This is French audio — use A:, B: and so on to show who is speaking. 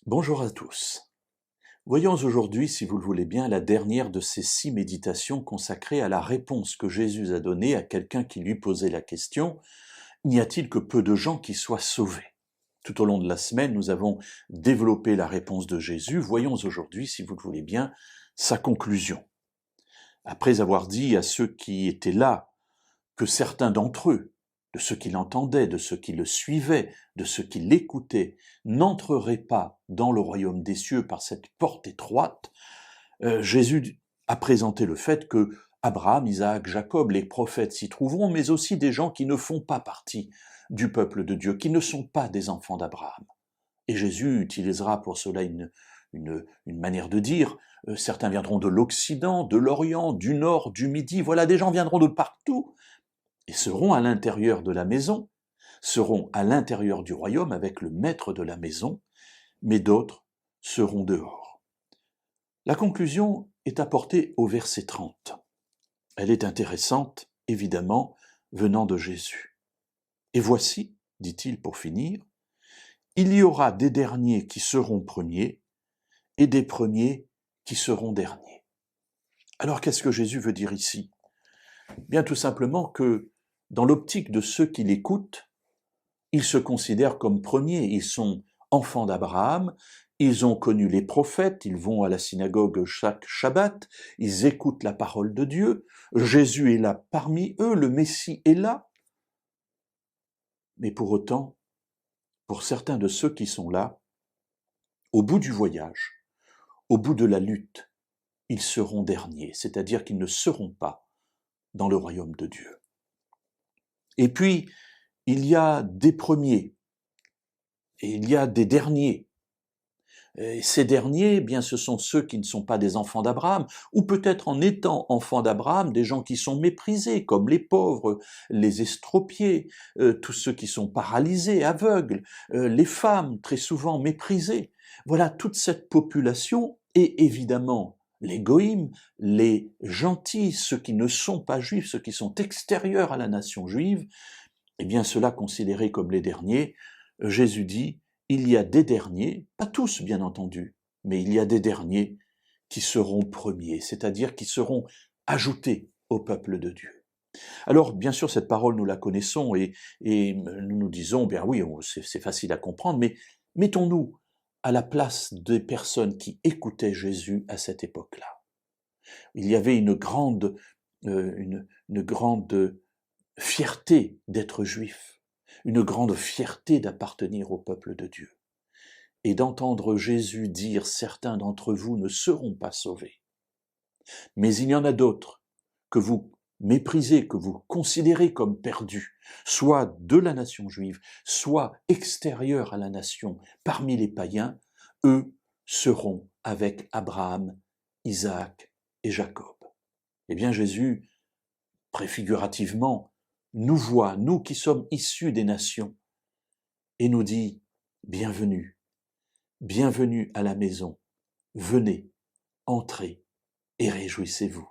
A: Bonjour à tous. Voyons aujourd'hui, si vous le voulez bien, la dernière de ces 6 méditations consacrées à la réponse que Jésus a donnée à quelqu'un qui lui posait la question: n'y a-t-il que peu de gens qui soient sauvés? Tout au long de la semaine, nous avons développé la réponse de Jésus. Voyons aujourd'hui, si vous le voulez bien, sa conclusion. Après avoir dit à ceux qui étaient là que certains d'entre eux, de ceux qui l'entendaient, de ceux qui le suivaient, de ceux qui l'écoutaient, n'entreraient pas dans le royaume des cieux par cette porte étroite, Jésus a présenté le fait que Abraham, Isaac, Jacob, les prophètes s'y trouveront, mais aussi des gens qui ne font pas partie du peuple de Dieu, qui ne sont pas des enfants d'Abraham. Et Jésus utilisera pour cela une manière de dire, certains viendront de l'Occident, de l'Orient, du Nord, du Midi, voilà, des gens viendront de partout, et seront à l'intérieur de la maison, seront à l'intérieur du royaume avec le maître de la maison, mais d'autres seront dehors. La conclusion est apportée au verset 30. Elle est intéressante, évidemment, venant de Jésus. Et voici, dit-il pour finir, il y aura des derniers qui seront premiers et des premiers qui seront derniers. Alors qu'est-ce que Jésus veut dire ici? Bien tout simplement que dans l'optique de ceux qui l'écoutent, ils se considèrent comme premiers, ils sont enfants d'Abraham, ils ont connu les prophètes, ils vont à la synagogue chaque Shabbat, ils écoutent la parole de Dieu, Jésus est là parmi eux, le Messie est là. Mais pour autant, pour certains de ceux qui sont là, au bout du voyage, au bout de la lutte, ils seront derniers, c'est-à-dire qu'ils ne seront pas dans le royaume de Dieu. Et puis, il y a des premiers et il y a des derniers. Et ces derniers, eh bien, ce sont ceux qui ne sont pas des enfants d'Abraham, ou peut-être en étant enfants d'Abraham, des gens qui sont méprisés, comme les pauvres, les estropiés, tous ceux qui sont paralysés, aveugles, les femmes, très souvent méprisées. Voilà, toute cette population, et évidemment les goïms, les gentils, ceux qui ne sont pas juifs, ceux qui sont extérieurs à la nation juive, eh bien, ceux-là considérés comme les derniers, Jésus dit, il y a des derniers, pas tous bien entendu, mais il y a des derniers qui seront premiers, c'est-à-dire qui seront ajoutés au peuple de Dieu. Alors, bien sûr, cette parole, nous la connaissons et nous nous disons, bien oui, c'est facile à comprendre, mais mettons-nous à la place des personnes qui écoutaient Jésus à cette époque-là. Il y avait une grande fierté d'être juif, une grande fierté d'appartenir au peuple de Dieu. Et d'entendre Jésus dire « certains d'entre vous ne seront pas sauvés ». Mais il y en a d'autres que vous méprisez, que vous considérez comme perdus, soit de la nation juive, soit extérieurs à la nation, parmi les païens, eux seront avec Abraham, Isaac et Jacob. Eh bien Jésus, préfigurativement, nous voit, nous qui sommes issus des nations, et nous dit « Bienvenue, bienvenue à la maison, venez, entrez et réjouissez-vous ».